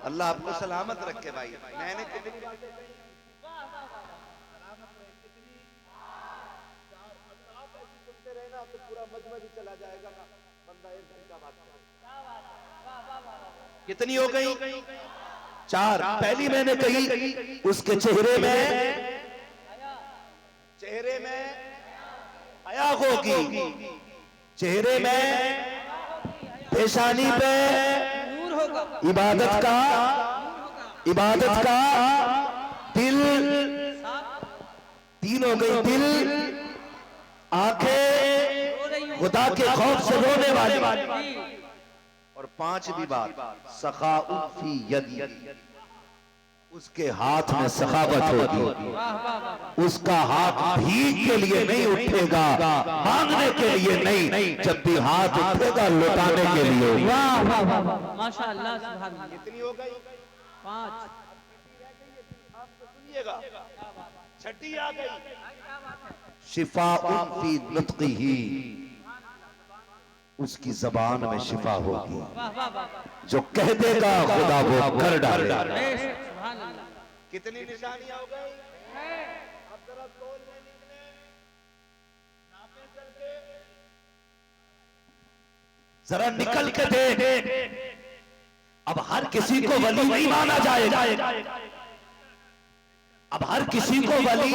अल्लाह आपको सलामत रखे भाई। मैंने कितनी बातें कही, सलामत रहे कितनी, चार। अब आप ऐसी सुनते रहे ना तो पूरा मजमा भी चला जाएगा ना, बंदा एक घंटा बात करे। कितनी हो गई? चार। पहली मैंने कही उसके चेहरे में हया होगी, चेहरे में, पेशानी पे नूर होगा, इबादत का दिल। तीन हो गई, दिल, आंखें खुदा के खौफ से रोने वाली। और पांचवी बात, सखाउत फी यदी, उसके हाथ में सखावत होगी। उसका हाथ भीख के लिए नहीं उठेगा, मांगने के लिए नहीं, जब भी हाथ उठेगा लौटाने के लिए। वाह वाह वाह, माशाअल्लाह, सुभान अल्लाह। कितनी हो गई? 5। आप तो सुनिएगा, छठी आ गई, शिफाउन फी नुत्क़िही, उसकी जबान में शिफा होगी। वाह वाह वाह, जो कह देगा खुदा वो कर डालेगा। सुभान अल्लाह। कितनी निशानियां हो गई? अब जरा तोल में निकले, नापे चल के, जरा निकल के दे। अब हर किसी को वली नहीं माना जाएगा, अब हर किसी को वली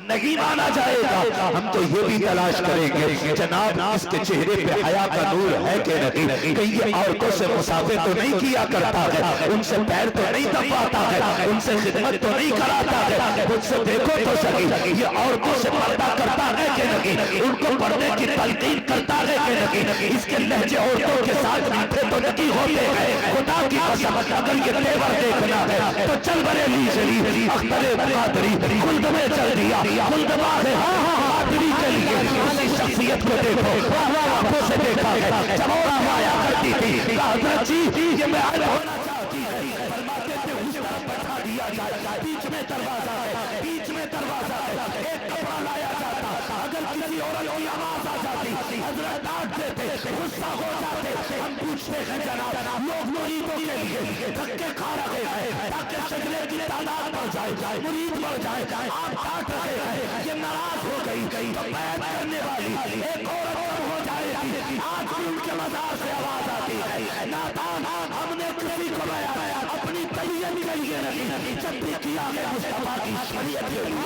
नहीं माना जाएगा। हम तो ये भी तलाश करेंगे जनाब इसके चेहरे पे हया का नूर है कि नहीं, कहीं ये औरतों से मुसाफे तो नहीं किया करता है, उनसे पैर तो नहीं दबाता है, उनसे खिदमत तो नहीं कराता है। मुझसे देखो तो सही, ये औरतों से पर्दा करता है कि नहीं, उनको पर्दे की तलकीन करता है कि नहीं, इसके लहजे औरतों के साथ मीठे तो नहीं होते हैं। खुदा की कसम, अगर ये तेवर देखना है तो चल बरेली शरीफ, अख्तरे बहादुरी खुल्द में चल दिया, मुल्तबा है बहादुरी के लिए। उसी शख्सियत को देखो, आंखों से देखा है, जब और आया करती थी हज़रत जी, ये मैं होना चाहती है, फरमाते थे उस तरफ बैठा दिया जाए, बीच में दरवाजा है, बीच में दरवाजा है, एक कपड़ा लाया जाता, अगर किसी औरत की आवाज आ जाती हज़रत डांट देते, गुस्सा हो जाते। हम पूछते हैं जनाब, लोग मुरीदों के लिए धक्के खा रहे हैं ताकि शजरे की तादाद बढ़ जाए, मुरीद बढ़ जाए, आप डांट रहे हैं, ये नाराज हो गई तो बैत करने वाली एक औरत हो जाएगी। आज भी उनके मज़ार से आवाज आती है, नादान हमने किसी को बनाया अपनी तबीयत के लिए नहीं, जब भी किया है मुस्तफा की शरीयत के लिए।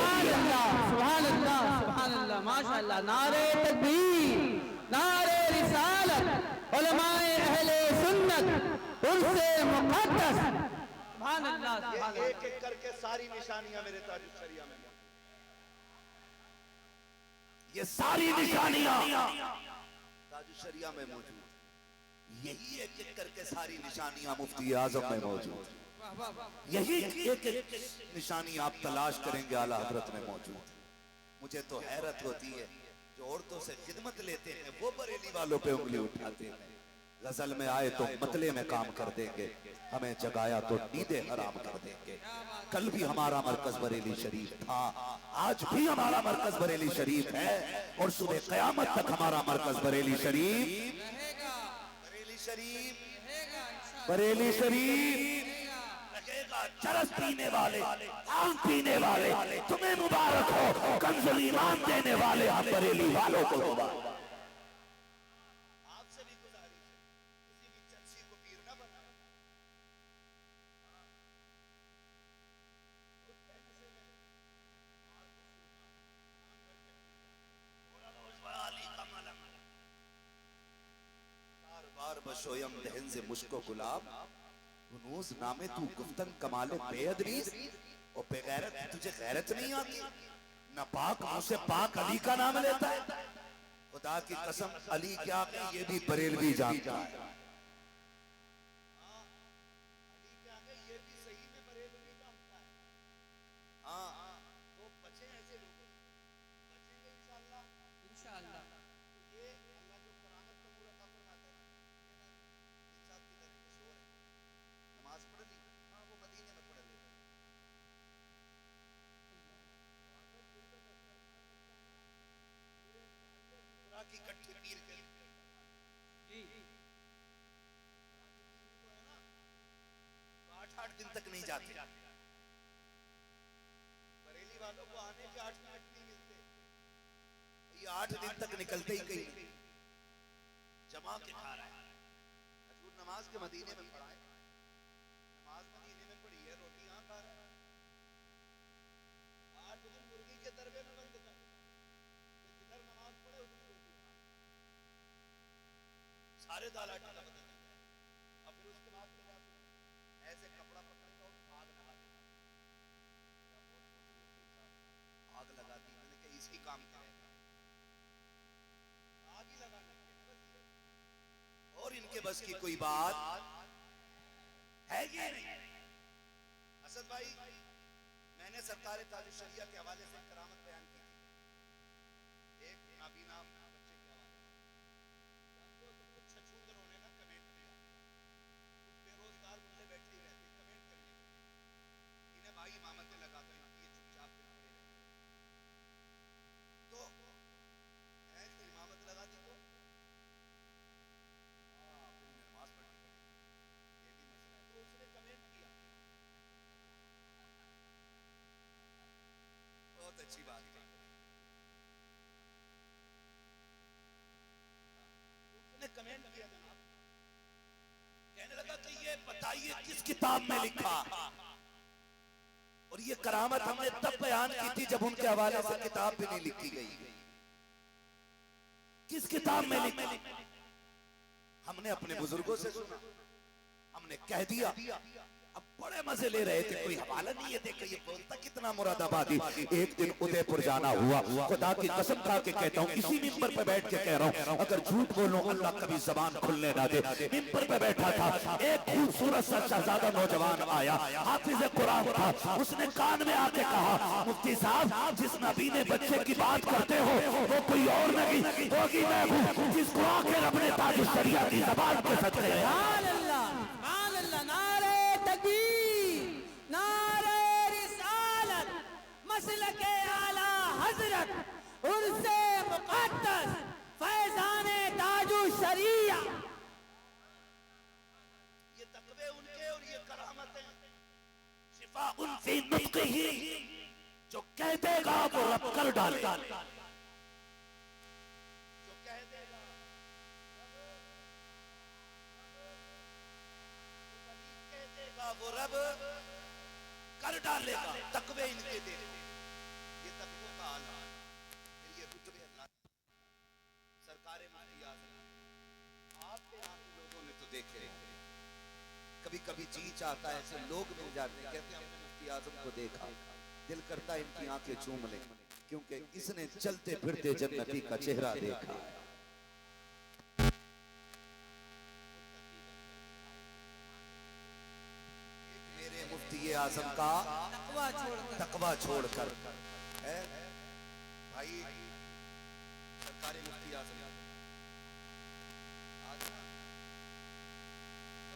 सुभान अल्लाह, सुभान अल्लाह, माशाअल्लाह। नारे तकबीर, नारे रिसालत, उलमाए अहले सुन्नत, उनसे मुक़द्दस। सुभान अल्लाह, सुभान अल्लाह। एक एक करके सारी निशानियां मेरे ताजुल शरिया में, ये सारी निशानियां ताजुल शरिया में मौजूद, यही एक एक करके सारी निशानियां मुफ्ती आजम में मौजूद, यही एक एक निशानी आप तलाश करेंगे आला हजरत में मौजूद। मुझे तो हैरत होती है जो औरतों से खिदमत लेते हैं वो बरेली वालों पे उंगली उठाते हैं। गजल में आए तो मतले में काम कर देंगे, हमें जगाया तो नींदे हराम कर देंगे। कल भी हमारा मरकज बरेली शरीफ था, आज भी हमारा मरकज बरेली शरीफ है, और सुबह क़यामत तक हमारा मरकज बरेली शरीफ, बरेली शरीफ, बरेली शरीफ लगेगा। चरस पीने वाले, आम पीने वाले, तुम्हें मुबारक हो, कंजुल ईमान देने वाले हम बरेली वालों को मुबारक। आपसे भी गुजारिश है, किसी भी चर्ची को पीर ना बनाए। बार बशोयम दहन से मुश्को गुलाब, हुनूस नामे तू गुफ्तन कमाले बेअदबी, और बेगैरत तुझे गैरत नहीं आती। न पाक मुँह से पाक अली का नाम लेता है, खुदा की कसम अली क्या है ये भी बरेलवी जानता है। अली क्या है ये भी सही में बरेलवी जानता है। हाँ, तो बचे ऐसे लोग, बचेंगे इंशाअल्लाह, इंशाअल्लाह। ये अल्लाह जो करामत का पूरा काम फरमाता है। इंसाफ की तरफ मशहूर है, नमाज पढ़ ली, हाँ वो मदीने में पढ़ लेते, की कट्ठी पीर के जी दिन तक नहीं जाते। बरेली वालों को आने के 8 मिनट नहीं मिलते, ये 8 दिन तक निकलते ही कहीं नहीं, जमा के खा रहा है। हजूर नमाज के मदीने में पढ़ा है, नमाज मदीने में पढ़ी है, रोटी यहाँ खा रहा है। 8 दिन मुर्गी के दरबे में बंद कर, जिधर नमाज पढ़े उधर रोटी खा, सारे दाल आटा का बदल जाता है। अब फिर उसके बाद क्या जाते हैं, ऐसे कपड़ा पकड़ता और आग लगा देता, आग लगा दी। मैंने कहा इसी काम का है, आग ही लगाना है बस ये। और इनके बस की कोई बात है कि नहीं। असद भाई, मैंने सरकार ताज शरिया के हवाले से करामत बयान की थी, एक नाबीना बच्चे के हवाले से। तो कुछ छछूंदरों ने ना कमेंट किया, कुछ बेरोजगार मुल्ले बैठे ही रहते कमेंट करने के लिए, इन्हें भाई इमामत में लगा दो, इनकी ये चुपचाप खड़े रहते। तो ऐसे इमामत लगा दी तो नमाज पढ़नी पड़ी, ये भी मसला है। तो उसने कमेंट किया, बहुत अच्छी बात है, उसने कमेंट किया जनाब, कहने लगा कि ये बताइए किस किताब में लिखा। और ये करामत हमने तब बयान की थी जब उनके हवाले से किताब भी नहीं लिखी गई। किस किताब में लिखा? हमने अपने बुजुर्गों से सुना, हमने कह दिया। अब बड़े मजे ले रहे थे, कोई हवाला नहीं है, देखो ये बोलता कितना मुरादाबादी। एक दिन उदयपुर जाना हुआ, खुदा की कसम खा के कहता हूँ, इसी मिंबर पे बैठ के कह रहा हूँ, अगर झूठ बोलूं अल्लाह कभी जबान खुलने ना दे। मिंबर पे बैठा था, एक खूबसूरत सा शहजादा नौजवान आया, हाफिज कुरान था। उसने कान में आके कहा, मुफ्ती साहब जिस नबी ने बच्चे की बात करते हो वो कोई और नहीं होगी, मैं हूँ जिसको आके रब ने ताज शरिया की जबान पे सदके। नारे रिसालत, मसलके आला हजरत, उर्से मुक़द्दस, फैज़ाने ताजु शरिया। ये तकवे उनके और ये करामतें, शिफा उनसे नुत्क़ ही, जो कह देगा वो रब कर डाले, जो कह देगा वो रब कर डालेगा। तकवे इनके दे, ये तकवे का आला, ये रुतबे अल्लाह। सरकारे मुफ्ती आज़म आपके यहाँ के लोगों ने तो देखे, कभी कभी जी चाहता है ऐसे लोग मिल जाते हैं, कहते हैं हमने मुफ्ती आज़म को देखा, दिल करता है इनकी आंखें चूम लें, क्योंकि इसने चलते फिरते जन्नती का चेहरा देखा। मुफ्ती आज़म का तकवा छोड़कर है भाई, सरकारी मुफ्ती आज़म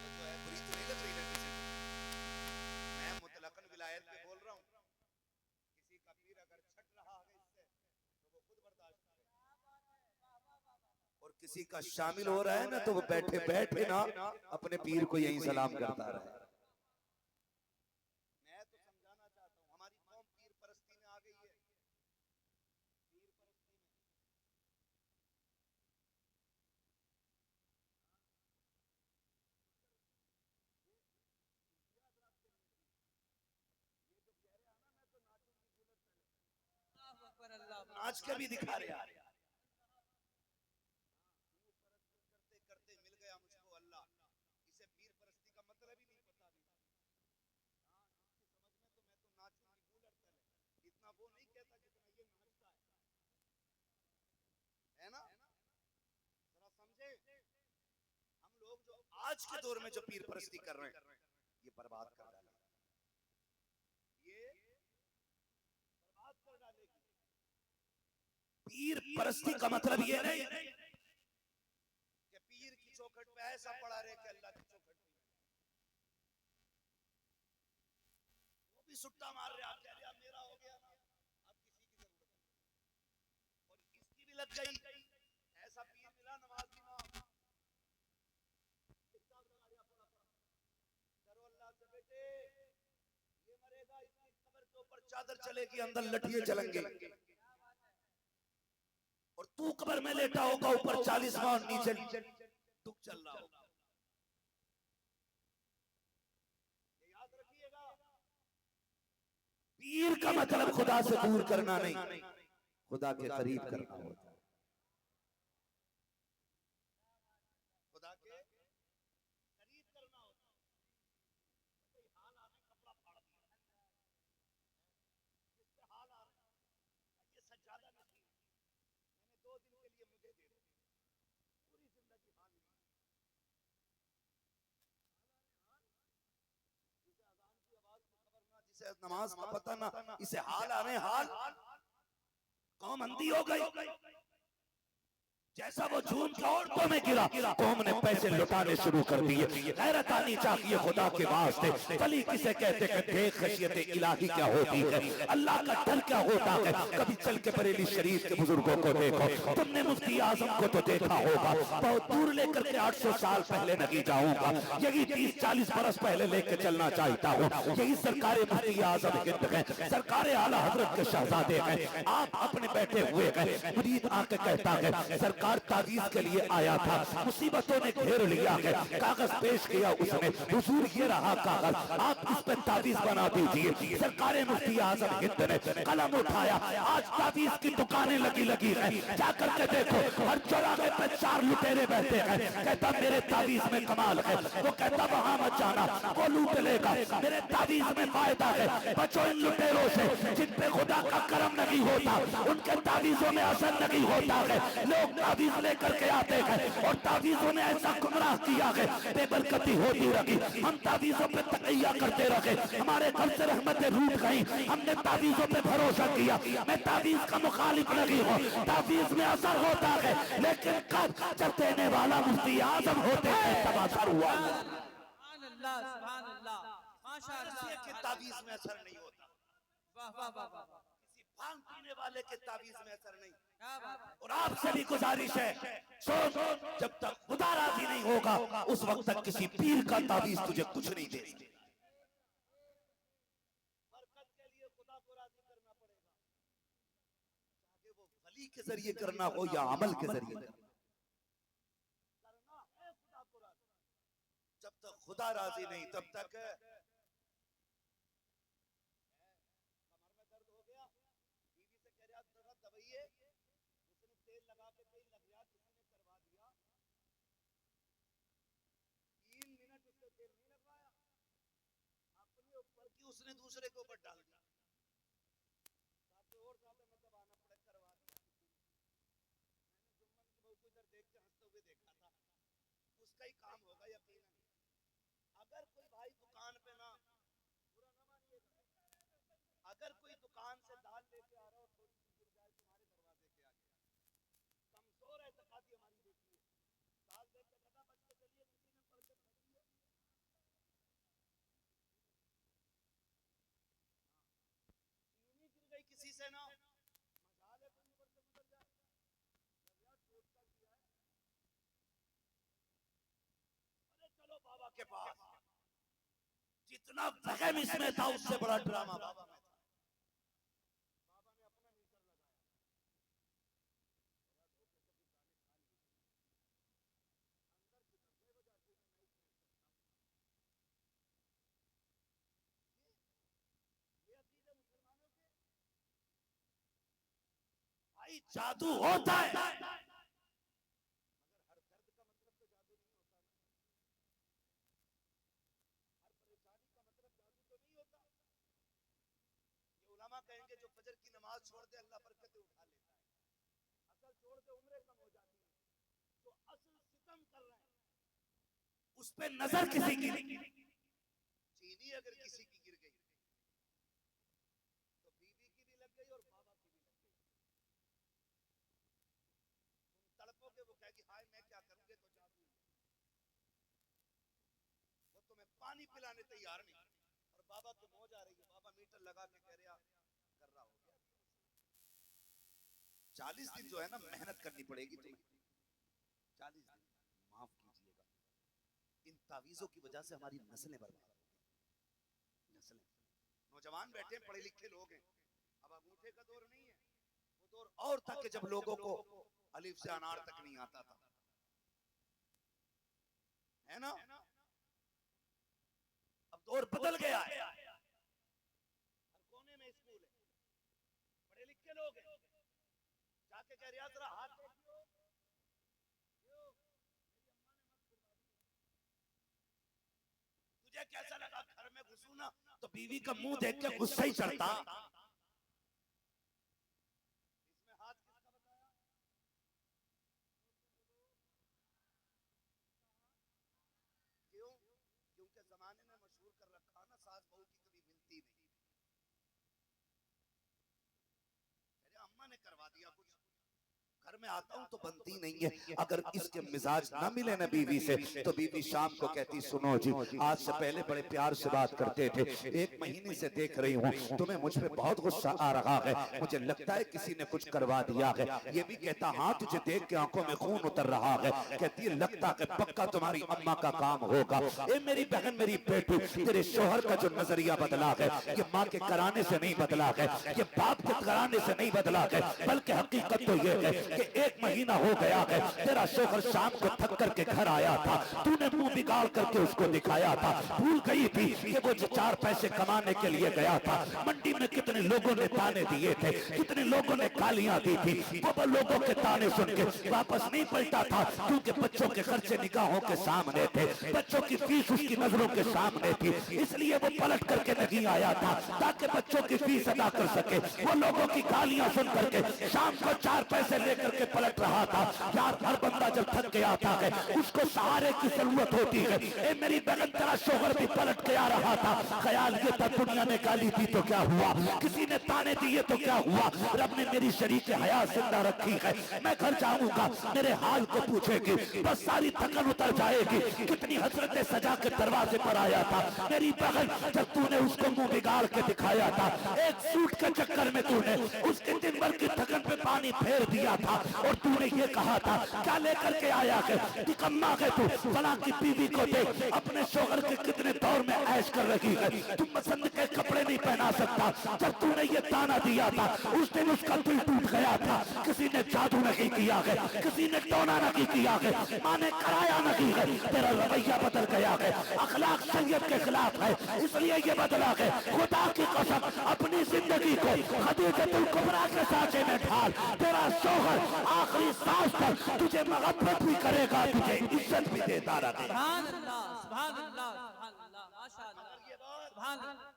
जो है बुरी तो नहीं लग रही ना किसी को। मैं मुतलकन विलायत पे बोल रहा हूँ, किसी का पीर अगर छट रहा है इससे तो वो खुद बर्दाश्त करे, और किसी का शामिल हो रहा है ना तो वो बैठे बैठे ना अपने पीर को यही सलाम करता रहे। नाच के भी दिखा रहे हैं, करते करते मिल गया मुझको अल्लाह। इसे पीर परस्ती का मतलब ही नहीं पता अभी, इसकी समझ में तो मैं तो नाचूंगी कूलर तले, इतना वो नहीं कहता जितना ये नाचता है ना। जरा समझे, हम लोग जो आज के दौर में जो पीर परस्ती कर रहे हैं ये बर्बाद कर डालेगी, ये बर्बाद कर डालेगी। पीर परस्ती का मतलब ये नहीं कि पीर की चौखट पे ऐसा पड़ा रहे कि अल्लाह की चौखट पे वो भी सुट्टा मार रहे, आप कह रहे अब मेरा हो गया ना, अब किसी की जरूरत नहीं, और इसकी भी लग गई। ऐसा पीर मिला नमाज की मां, डरो अल्लाह से बेटे, कब्र के ऊपर चादर चलेगी, अंदर लठियां चलेंगे, और तू कब्र में लेटा होगा, ऊपर 40 माह नीचे दुख चल रहा होगा। याद रखिएगा, पीर का मतलब खुदा से दूर करना नहीं, खुदा के करीब करना होता है। खुदा के करीब करना होता है। हाल आने कपड़ा फाड़ दिया, जिससे हाल आ रहा है, ये सज्जादा नहीं, मैंने 2 दिन के लिए मुझे दे दो, पूरी जिंदगी हाल नहीं। जिसे अजान की आवाज की खबर ना, जिसे नमाज का पता ना, इसे हाल आ रहे, हाल कौम अंधी हो गई। जैसा वो झूठ औरतों में गिरा, कौम ने पैसे लुटाने शुरू कर दिए। गैरत आनी चाहिए खुदा के वास्ते। वली किसे कहते हैं, देख खशियत इलाही क्या होती है, अल्लाह का डर क्या होता है। कभी चल के बरेली शरीफ के बुजुर्गों को देखो, तुमने मुफ्ती आजम को तो देखा होगा, बहुत दूर लेकर के 800 साल पहले नहीं जाऊंगा, यही 30-40 बरस पहले लेके चलना चाहता हूँ। यही सरकार मुफ्ती आजम हिंद है, सरकार आला हजरत के शहजादे हैं। आप अपने बैठे हुए हैं, मुरीद आके कहता है सरकार तावीज के लिए आया था, मुसीबतों ने घेर लिया है, कागज पेश किया उसने, हुजूर ये रहा कागज, आप इस पे तावीज बना दीजिए। सरकार मुफ्ती आजम हिंद ने कलम उठाया, आज तावीज की दुकानें लगी हैं, जाकर के देखो हर चौराहे पे 4 लुटेरे बैठे हैं। कहता मेरे तावीज में कमाल है, वो कहता वहां मत जाना, वो लूट लेगा, मेरे तावीज में फायदा है। बचो इन लुटेरों से, जिन पे खुदा का करम नहीं होता, उनके तावीजों में असर नहीं होता है। लोग तावीज लेकर के आते हैं और तावीजों ने ऐसा गुमराह किया है, बेबरकती होती रही। हम तावीजों पे तकैया करते रहे, हमारे घर से रहमतें रूठ गई, हमने तावीजों पे भरोसा किया। मैं तावीज का मुखालिफ नहीं हूँ, तावीज में असर होता है, लेकिन कब जब देने वाला मुफ्ती आजम होते हैं तब असर हुआ। तावीज में असर नहीं होता, किसी भांग पीने वाले के तावीज में असर नहीं। और आपसे भी गुजारिश है, सोच जब तक खुदा राजी नहीं होगा, उस वक्त तक किसी पीर का तावीज तुझे कुछ नहीं दे सकता। बरकत के लिए खुदा को राजी करना पड़ेगा, चाहे वो वली के जरिए करना हो या अमल के जरिए करना है खुदा को राजी। जब तक खुदा राजी नहीं तब तक कमर में दर्द हो गया, बीवी से कह रहा जरा दवाइए, उसने तेल लगा के कहीं लग गया, किसी ने करवा दिया, 3 मिनट उससे तेल नहीं लगवाया, अपने ऊपर की उसने दूसरे के ऊपर डाल दिया, ताकि और ज्यादा मतलब आना पड़े, करवा दिया। मैंने जुम्मन की बहू को इधर देख के हंसते हुए देखा था, उसका ही काम होगा यकीनन। अगर कोई भाई दुकान पे ना, बुरा ना मानिएगा, अगर कोई दुकान से दाल लेके आ रहा हो, थोड़ी सी गिर जाए तुम्हारे दरवाजे के आगे, कमजोर है तकाती हमारी देखिए, दाल देख के कहता बच के चलिए, किसी ने पढ़ के खड़ी है, चीनी गिर गई किसी से ना, मजाल है कोई ऊपर से गुजर जाए, चोट कर दिया है, अरे चलो बाबा के पास। जितना वहम इसमें था उससे बड़ा ड्रामा बाबा में था। बाबा ने अपना मीटर लगाया, अंदर की तरफ वजह से मैं नहीं खेल सकता। ये अकीदे मुसलमानों के भाई, जादू होता है मगर हर दर्द का मतलब तो जादू नहीं होता ना, हर परेशानी का मतलब जादू तो नहीं होता। ये उलमा कहेंगे जो फजर की नमाज छोड़ दे अल्लाह बरकतें उठा लेता है, असल छोड़ दे उम्रें कम हो जाती है। जो असल सितम कर रहे हैं उस पे नजर किसी की नहीं, चीनी अगर किसी की गिर गई तो बीवी की भी लग गई और बाबा की भी लग गई। तुम तड़पोगे, वो कहेगी हाय मैं क्या करूंगे, तो जादू, वो तुम्हें पानी पिलाने तैयार नहीं, और बाबा की मौज आ रही है, बाबा मीटर लगा के कह रहा कर रहा हो गया। 40 दिन जो है ना मेहनत करनी पड़ेगी तुम्हें, 40 दिन। माफ कीजिएगा, इन तावीजों की वजह से हमारी नस्लें बर्बाद हो गई, नस्लें। नौजवान बैठे पढ़े लिखे लोग हैं, अब अंगूठे का दौर नहीं है, वो दौर और था कि जब लोगों को अलिफ से अनार तक नहीं आता था, है ना। अब दौर बदल गया है, हर कोने में स्कूल है, पढ़े लिखे लोग हैं, जाके कह रहा जरा हाथ देखियो, तुझे कैसा लगा घर में घुसूं ना तो बीवी का मुंह देख के गुस्सा ही चढ़ता। इसमें हाथ किसका बताया? क्यों? क्योंकि जमाने ने मशहूर कर रखा ना सास बहू की कभी मिलती नहीं। अरे अम्मा ने करवा दिया कुछ, घर में आता हूं तो बनती नहीं है। अगर इसके मिजाज ना मिले ना बीवी से तो बीवी शाम को कहती सुनो जी आज से पहले बड़े प्यार से बात करते थे, 1 महीने से देख रही हूँ तुम्हें मुझ पे बहुत गुस्सा आ रहा है, मुझे लगता है किसी ने कुछ करवा दिया है। ये भी कहता हाँ तुझे देख के आंखों में खून उतर रहा है। कहती है लगता है पक्का तुम्हारी अम्मा का काम होगा। ए मेरी बहन मेरी बेटी, तेरे शोहर का जो नजरिया बदला है ये माँ के कराने से नहीं बदला है, ये बाप के कराने से नहीं बदला है, बल्कि हकीकत तो ये है कि 1 महीना हो गया है तेरा शोहर शाम को थक करके घर आया था, तूने मुंह बिगाड़ करके उसको दिखाया था, भूल गई थी कि वो जो 4 पैसे कमाने के लिए गया था। मंडी में कितने लोगों ने ताने दिए थे, कितने लोगों ने गालियां दी थी, वो लोगों के ताने सुन के वापस नहीं पलटा था क्योंकि बच्चों के खर्चे निगाहों के सामने थे, बच्चों की फीस उसकी नजरों के सामने थी, इसलिए वो पलट करके नहीं आया था ताकि बच्चों की फीस अदा कर सके। वो लोगों की गालियां सुन करके शाम को 4 पैसे लेकर के पलट रहा था। यार हर बंदा जब थक के आता है उसको सहारे की जरूरत होती है। ए मेरी बहन तेरा शोहर भी पलट के आ रहा था, ख्याल ये था दुनिया ने गाली दी तो क्या हुआ, किसी ने ताने दिए तो क्या हुआ, रब ने मेरी शरीक हयात जिंदा रखी है, मैं घर जाऊंगा मेरे हाल को पूछेगी, बस सारी थकन उतर जाएगी। कितनी हसरतें सजा के दरवाजे पर आया था मेरी बहन, जब तूने उसको मुंह बिगाड़ के दिखाया था, एक सूट के चक्कर में तूने उसके दिन भर की थकन पे पानी फेर दिया था और तूने ये कहा था क्या लेकर के आया है, निकम्मा है तू, फला की बीवी को देख अपने शोहर के कितने दौर में ऐश कर रही है, तुम पसंद के कपड़े नहीं पहना सकता। जब तूने ये ताना दिया था उस दिन उसका दिल टूट गया था। किसी ने जादू नहीं किया है, किसी ने टोना नहीं किया है, माँ ने कराया नहीं है, तेरा रवैया बदल गया है, अखलाक शरीयत के खिलाफ है इसलिए ये बदला है। खुदा की कसम अपनी जिंदगी को खदीजतुल कुबरा के साँचे में ढाल, तेरा शोहर आखिरी सांस तक तुझे मोहब्बत भी करेगा, तुझे इज्जत भी देता रहेगा। सुभान अल्लाह, सुभान अल्लाह, सुभान अल्लाह, माशाअल्लाह, सुभान अल्लाह।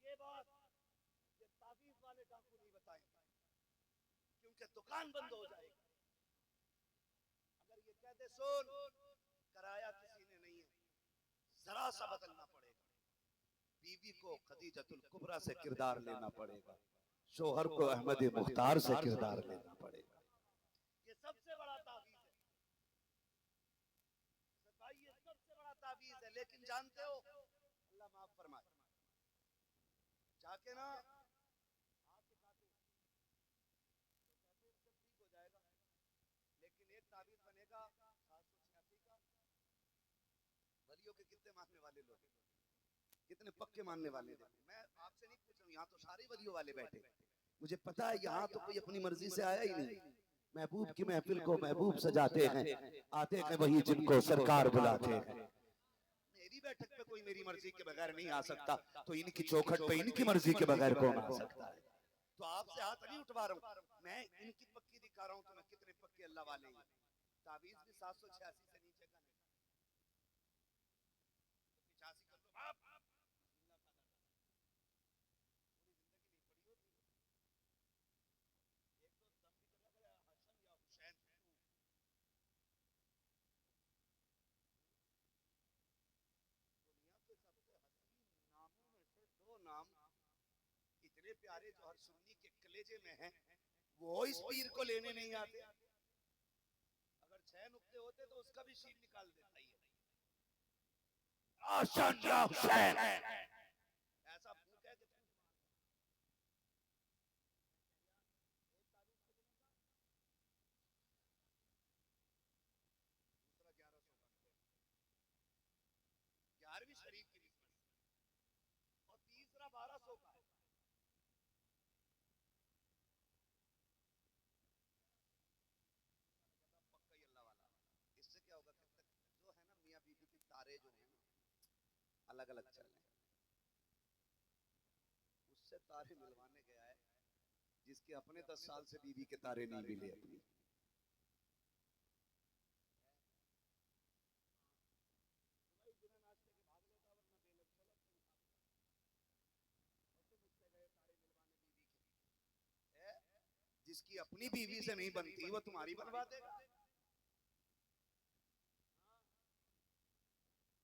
ये बात ये ताबीज वाले डाकू नहीं बताएंगे क्योंकि दुकान बंद हो जाएगी। अगर ये कह दे सुन कराया किसी ने नहीं है, जरा सा बदलना पड़ेगा। बीवी को खदीजतुल कुबरा से किरदार लेना पड़ेगा, शोहर को अहमद मुख्तार से किरदार लेना पड़ेगा। ये सबसे बड़ा ताबीज है भाई, ये सबसे बड़ा ताबीज है। लेकिन जानते हो अल्लाह माफ फरमाए, जाके ना हाथ दिखाते तो कहते उससे ठीक हो जाएगा, लेकिन एक ताबीज बनेगा 786 का। वलियों के कितने मानने वाले लोग, कितने पक्के मानने वाले लोग। मैं आपसे नहीं पूछ रहा हूँ, यहाँ तो सारे वलियों वाले बैठे, मुझे पता है यहाँ तो कोई अपनी मर्जी से आया ही नहीं। महबूब की महफिल को महबूब सजाते हैं, आते हैं वही जिनको सरकार बुलाते हैं। मेरी बैठक पे कोई मेरी मर्जी के बगैर नहीं आ सकता, तो इनकी चौखट पे इनकी मर्जी के बगैर कौन आ सकता है। तो आपसे हाथ नहीं उठवा रहा हूँ, मैं इनकी पक्की दिखा रहा हूँ, तो मैं कितने पक्के अल्लाह वाले हैं। ताबीज भी 786 से नीचे का नहीं, 85 कर लो बाप, पूरी जिंदगी नहीं पड़ी होती। एक तो दम भी चला गया हसन या हुसैन, दुनिया के सबसे हसीन नामों में से 2 नाम इतने प्यारे जो हर सुन्नी के कलेजे में हैं, वो इस पीर को लेने नहीं आते। अगर 6 नुक्ते होते तो उसका भी शीन निकाल देता ही है। हसन या हुसैन ऐसा भूख है कि दूसरा 1100 का 11वीं शरीफ की निस्बत और तीसरा 1200 अलग चल रहे हैं। उससे तारे मिलवाने गया है जिसके अपने 10 साल से बीवी के तारे नहीं मिले अपनी। जिसकी अपनी बीवी से नहीं बनती वो तुम्हारी बनवा देगा।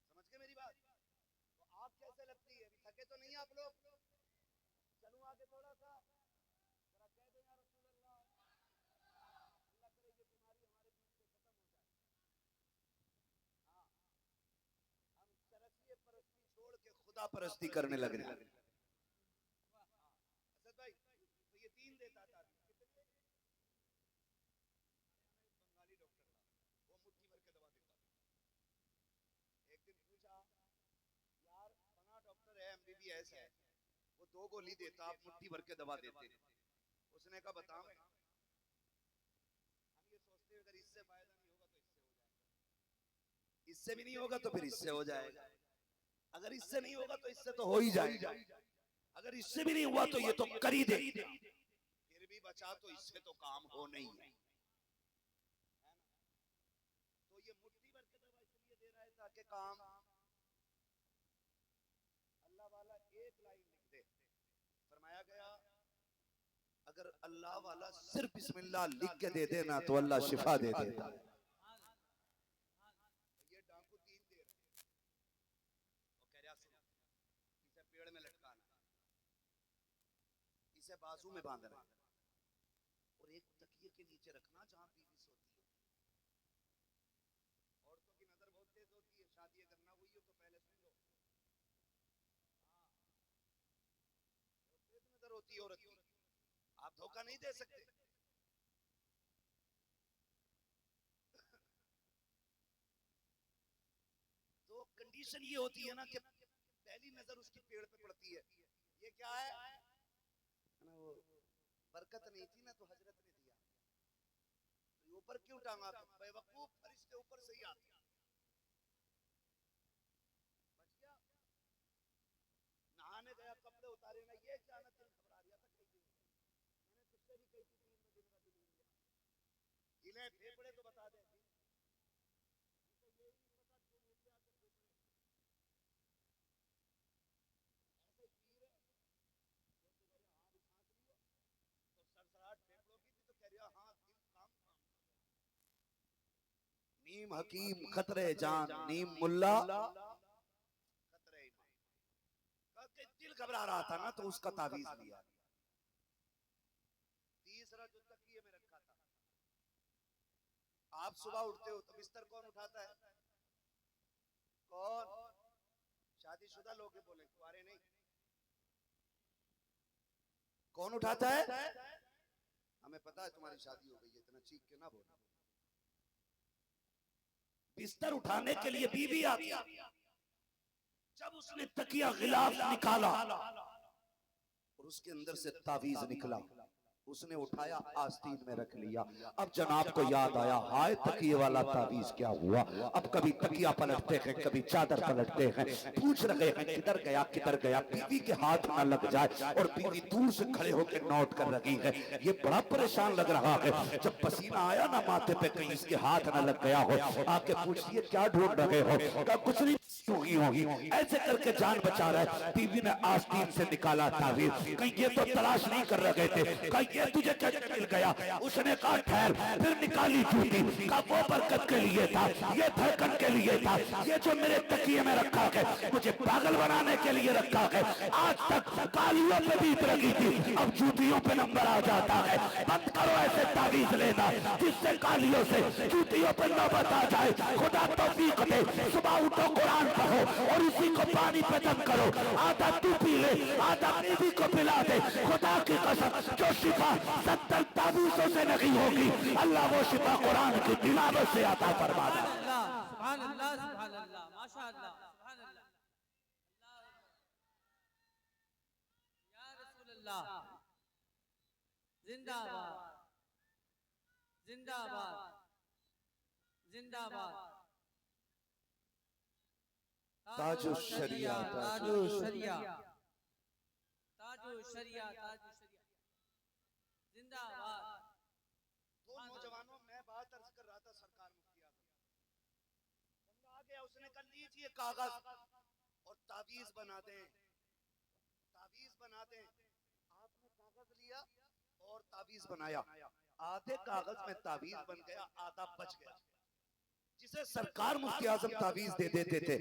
समझ के मेरी बात? तो आप कैसे लगती है? थके तो नहीं आप लोग? चलूं आगे थोड़ा सा, जरा कह दो या रसूल अल्लाह, अल्लाह करे ये बीमारी हमारे बीच से खत्म हो जाए। हाँ, हम चरसिए परस्ती छोड़ के खुदा परस्ती करने लग रहे हैं। असद भाई तो ये 3 देता था, बंगाली डॉक्टर था, वो मुट्ठी भर के दवा देता था। एक दिन पूछा, यार बना डॉक्टर है, एमबीबीएस है, वो 2 गोली देता, आप मुट्ठी भर के दवा देते। उसने कहा बताओ, हम ये सोचते हैं अगर इससे फायदा नहीं होगा तो इससे हो जाएगा, इससे भी नहीं होगा तो फिर इससे हो जाएगा, अगर इससे नहीं होगा तो इससे तो हो ही जाएगा, अगर इससे भी नहीं हुआ तो ये तो कर ही दे, फिर भी बचा तो इससे तो काम हो नहीं है। तो ये मुट्ठी भर के दवा इसलिए दे रहा है ताकि काम, अल्लाह वाला एक लाइन लिख दे, फरमाया गया अगर अल्लाह वाला सिर्फ बिस्मिल्लाह लिख के दे देना तो अल्लाह शिफा दे देता। ये डाकू 3 दे रहे, वो कह रहा सुनो, इसे पेड़ में लटकाना, इसे बाजू में बांधना और एक तकिए के नीचे रखना जहां बीवी सोती है। औरतों की नजर बहुत तेज होती है, शादी करना हुई हो तो पहले सुन लो, बहुत तेज नजर होती है औरत की, आप धोखा नहीं दे सकते। तो कंडीशन ये होती है ना कि पहली नजर उसकी पेड़ पे पड़ती है, ये क्या है ना, वो बरकत नहीं थी ना तो हजरत ने दिया, तो ऊपर क्यों टांगा? बेवकूफ, फरिश्ते ऊपर से ही आते, बच गया। नहाने गया, कपड़े उतारे ना, ये क्या ना, दिल घबरा रहा था, कहीं दिन मैंने तुझसे भी कही थी 3 बजे का दिल हिले फेफड़े तो बता दे, तो ये नहीं पता क्यों मुझे आकर फेफड़े ऐसे पीर है, तो कह रहा हाँ भी सांस लियो, तो सरसराहट फेफड़ों की थी तो कह रहा हाँ दिल काम काम। नीम हकीम खतरे जान, नीम मुल्ला खतरे ईमान। दिल घबरा रहा था ना तो उसका तावीज लिया। तीसरा जो तकिए में रखा था, आप सुबह उठते हो तो बिस्तर कौन उठाता है? कौन? शादीशुदा लोग बोले, कुआरे नहीं। कौन उठाता है? हमें पता है तुम्हारी शादी हो गई है, इतना चीख के ना बोलो। बिस्तर उठाने के लिए बीवी आती, जब उसने तकिया गिलाफ निकाला और उसके अंदर से तावीज निकला, उसने उठाया, आस्तीन में रख लिया। अब जनाब को याद आया, हाय तकिए वाला तावीज क्या हुआ? अब कभी तकिया पलटते हैं, कभी चादर पलटते हैं, पूछ रहे हैं किधर गया किधर गया, बीवी के हाथ ना लग जाए, और बीवी दूर से खड़े होकर नोट कर रही है। ये बड़ा परेशान लग रहा है, जब पसीना आया ना माथे पे, कहीं इसके हाथ ना लग गया हो, आके पूछिए क्या ढूंढ रहे हो? क्या कुछ नहीं होगी, ऐसे करके जान बचा रहा है। बीवी ने आस्तीन से निकाला तावीज, कहीं ये तो तलाश नहीं कर रहे थे, कहीं ये तुझे क्या मिल गया? उसने कहा ठहर, फिर निकाली जूती, कहा वो बरकत के लिए था, ये धड़कन के लिए था, ये जो मेरे तकिए में रखा है मुझे पागल बनाने के लिए रखा है। आज तक कालियों पे बीत लगी थी, अब जूतियों पे नंबर आ जाता है। बंद करो ऐसे तावीज लेना जिससे कालियों से जूतियों पे नौबत आ जाए। खुदा तौफीक दे, सुबह उठो कुरान पढ़ो और इसी को पानी पे दम करो, आधा तू पी ले, आधा बीवी को पिला दे। खुदा की कसम, जो शिफा 70 ताबूतों से नहीं होगी, अल्लाह वो शिफा कुरान की तिलावत से आता फरमा दे। सुभान अल्लाह, सुभान अल्लाह, माशाअल्लाह, सुभान अल्लाह, या रसूल अल्लाह, जिंदाबाद जिंदाबाद जिंदाबाद। ताजो शरिया, ताजो शरिया, ताजो शरिया, ताजो शरिया, जिंदाबाद। दो नौजवानों में बात अर्ज कर रहा था सरकार मुफ्ती आजम, बंदा आ गया, उसने कहा लीजिए कागज और तावीज बना दें, तावीज बना दें। आपने कागज लिया और तावीज बनाया, आधे कागज में तावीज बन गया, आधा बच गया। जिसे सरकार मुफ्ती आजम तावीज दे देते थे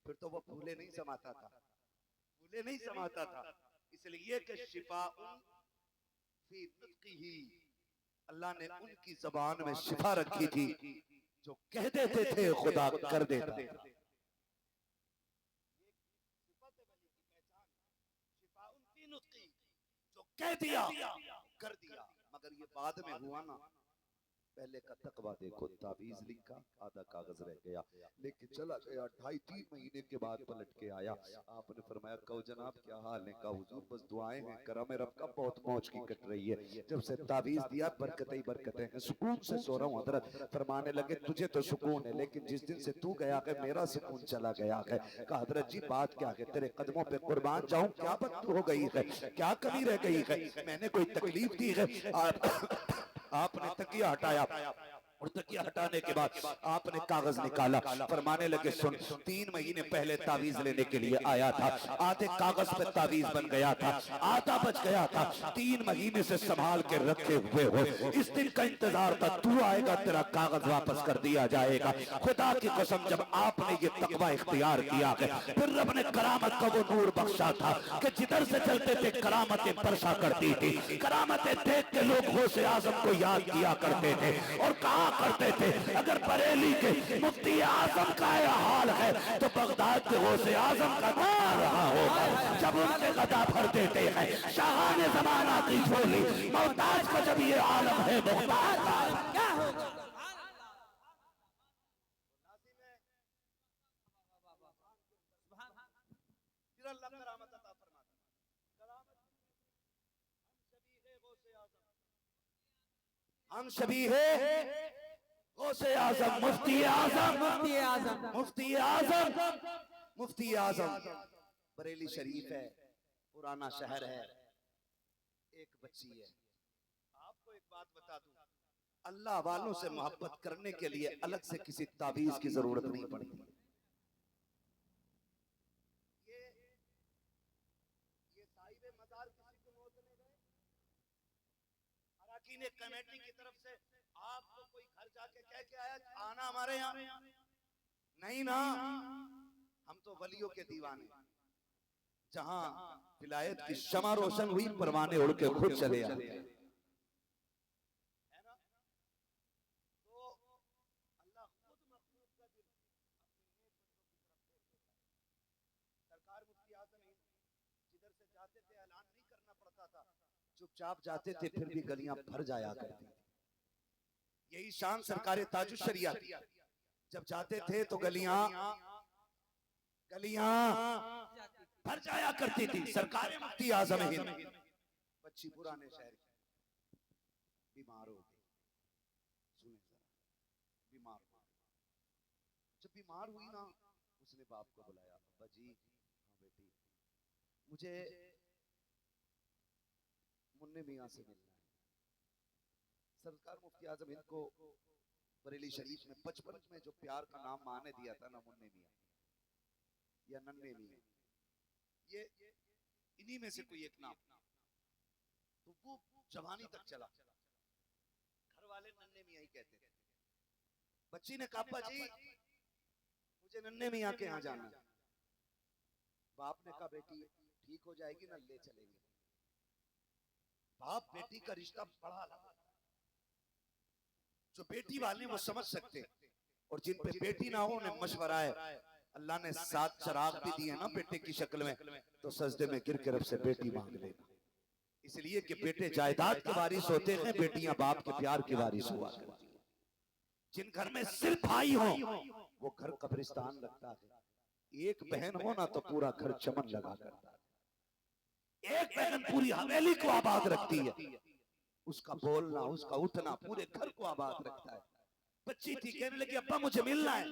फिर तो वो फूले नहीं समाता था, फूले नहीं समाता था। इसलिए कि शिफा फी नुत्क़िही, अल्लाह ने उनकी जबान में शिफा रखी थी, जो कह देते थे खुदा कर देता था। जो कह दिया कर दिया। मगर ये बाद में हुआ ना, पहले का तकवा देखो, ताबीज लिखा, आधा कागज रह गया, लेकिन चला गया 2.5-3 महीने के बाद पलट के आया। आपने फरमाया कहो जनाब क्या हाल है? कहा हुजूर बस दुआएं हैं, करम रब का बहुत मौज की कट रही है। जब से ताबीज दिया बरकतें ही बरकतें हैं, सुकून से सो रहा हूँ हजरत। फरमाने लगे तुझे तो सुकून है, लेकिन जिस दिन से तू गया है मेरा सुकून चला गया है। कहा हजरत जी बात क्या है? तेरे कदमों पे कुर्बान जाऊं, क्या बात हो गई है, क्या कमी रह गई है, मैंने कोई तकलीफ दी है? आपने तकिया हटाया और तकिया हटाने के बाद आपने कागज निकाला, फरमाने लगे सुन, 3 महीने पहले तावीज लेने के लिए आया था, आधे कागज पे तावीज बन गया था, आधा बच गया था, 3 महीने से संभाल के रखे हुए हो, इस दिन का इंतजार था, तू आएगा तेरा कागज वापस कर दिया जाएगा। खुदा की कसम जब आपने ये तकवा इख्तियार किया है, फिर रब ने करामत का वो नूर बख्शा था कि जिधर से चलते थे करामतें बरसा करती थी। करामतें देख के लोग गौसे आजम को याद किया करते थे और कहा करते थे अगर बरेली के मुफ्ती आजम का यह हाल है तो बगदाद के गौसे आजम का क्या रहा होगा। जब उनके गदा भर देते हैं शाहाने जमाना की झोली, मोहताज का जब ये आलम है मोहताज क्या होगा? हम सभी है गौसे आजम, मुफ्ती आजम, मुफ्ती आजम, मुफ्ती आजम, मुफ्ती आजम। बरेली शरीफ है, पुराना शहर है, एक बच्ची है। आपको एक बात बता दूं, अल्लाह वालों से मोहब्बत करने के लिए अलग से किसी ताबीज की जरूरत नहीं पड़ती। ये साहिबे मजार किसी को मौत नहीं गए, अराकीन कमेटी की तरफ से आपको कोई घर जाके कह के आया आना हमारे यहाँ? नहीं ना, हम तो वलियों के दीवाने, जहां विलायत की शमा रोशन हुई परवाने उड़ के खुद चले आते हैं, है ना? तो अल्लाह खुद मखलूक का दिल अपने नेक बंदों की तरफ फेर देता है। सरकार मुफ्ती आजम जिधर से जाते थे ऐलान नहीं करना पड़ता था, चुपचाप जाते थे, फिर भी गलियां भर जाया करती थी। यही शान सरकार ताजुश शरिया, जब जाते थे तो गलियां भर जाया करती थी। सरकार मुफ्ती आजम हिंद बच्ची पुराने शहर की बीमार हो गई, सुने जरा, बीमार हो गई। जब बीमार हुई ना, उसने बाप को बुलाया, अब्बा जी हाँ बेटी मुझे मुन्ने मियां से मिलना है। सरकार मुफ्ती आजम हिंद को बरेली शरीफ में बचपन में जो प्यार का नाम माँ ने दिया था ना, मुन्ने मियां या नन्हे मियां, ये इन्हीं में से कोई एक नाम, तो वो जवानी तक चला, घर वाले नन्हे मियां ही कहते थे। बच्ची ने कहा अब्बा जी मुझे नन्हे मियां के यहाँ जाना है। बाप ने कहा बेटी ठीक हो जाएगी ना, ले चलेंगे। बाप बेटी का रिश्ता बड़ा लगा, जो बेटी वाले वो समझ सकते, और जिन पे बेटी ना हो उन्हें मशवरा है। अल्लाह ने 7 चिराग भी दिए ना बेटे की शक्ल में, तो सजदे में गिर के रब से बेटी मांग लेना, इसलिए कि बेटे जायदाद के वारिस होते हैं, बेटियां बाप के प्यार की वारिस हुआ करती हैं। जिन घर में सिर्फ भाई हो वो घर कब्रिस्तान लगता है, एक बहन हो ना तो पूरा घर चमन लगा करता है। एक बहन पूरी हवेली को आबाद रखती है, उसका बोलना उसका उठना पूरे घर को आबाद रखता है। बच्ची थी, कहने लगी अब्बा मुझे मिलना है।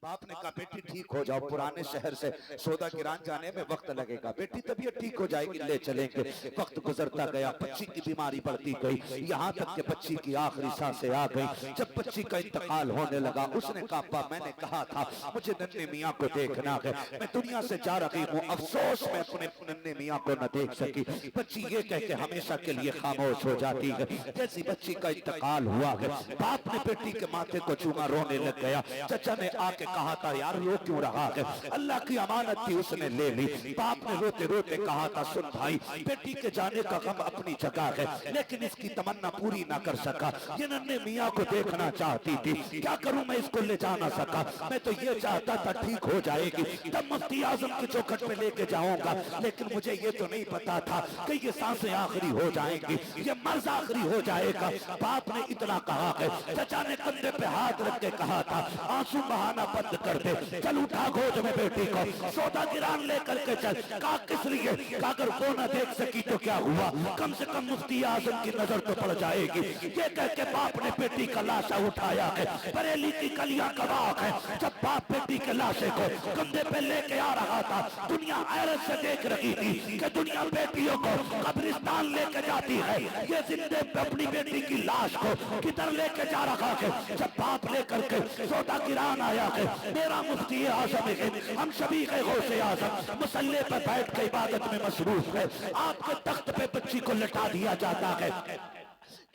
बाप ने कहा बेटी ठीक हो जाओ, पुराने शहर से सौदा गिरान जाने में वक्त लगेगा, बेटी तबीयत ठीक हो जाएगी, ले चलेंगे। वक्त गुजरता गया, बच्ची की बीमारी बढ़ती गई, यहाँ तक कि बच्ची की आखिरी सांसें आ गई। जब बच्ची का इंतकाल होने लगा, उसने कहा अब्बा मैंने कहा था मुझे नन्हे मियाँ को देखना है, मैं दुनिया से जा रही हूँ, अफसोस मैं अपने नन्हे मियाँ को न देख सकी। बच्ची ये कह के हमेशा के लिए खामोश हो जाती है। जैसी बच्ची का इंतकाल हुआ है, बाप ने बेटी के माथे को चूमा, रोने लग गया। चचा ने आके कहा था यार रो क्यों रहा है, अल्लाह की अमानत थी उसने ले ली। बाप ने रोते रोते कहा था सुन भाई, बेटी के जाने का गम अपनी जगह है, लेकिन इसकी तमन्ना पूरी ना कर सका। ये नन्हे मियाँ को देखना चाहती थी, क्या करूं मैं इसको ले जा ना सका। मैं तो ये चाहता था ठीक हो जाएगी तब मुफ्ती आजम की चौखट पे लेके जाऊंगा, लेकिन मुझे ये तो नहीं पता था कि ये सांसें आखिरी हो जाएंगी, ये मर्ज आखिरी हो जाएगा। बाप ने इतना कहा है। चचा ने कंधे पे हाथ रख के कहा था आंसू बहाना बंद कर दे, चल उठा गोद में बेटी को, सौदा गिरान लेकर के चल। कहा किस लिए, अगर वो न देख सकी तो क्या हुआ, कम से कम मुफ्ती आजम की नजर तो पड़ जाएगी। ये कह के बाप ने बेटी का लाशा उठाया है। बरेली की गलियां गवाह है, जब बाप बेटी के लाशे को कंधे पे लेके आ रहा था, दुनिया हैरत से देख रही थी कि दुनिया बेटियों को कब्रिस्तान लेके जाती है, ये जिंदे पे अपनी बेटी की लाश को किधर लेके जा रहा है। जब बाप लेकर के सौदा गिरान आया है, मेरा मुफ्ती आजम है, हम सभी के गौसे आजम मुसल्ले पर बैठ के इबादत में मसरूफ है। आपके तख्त पे बच्ची को लटा दिया जाता है,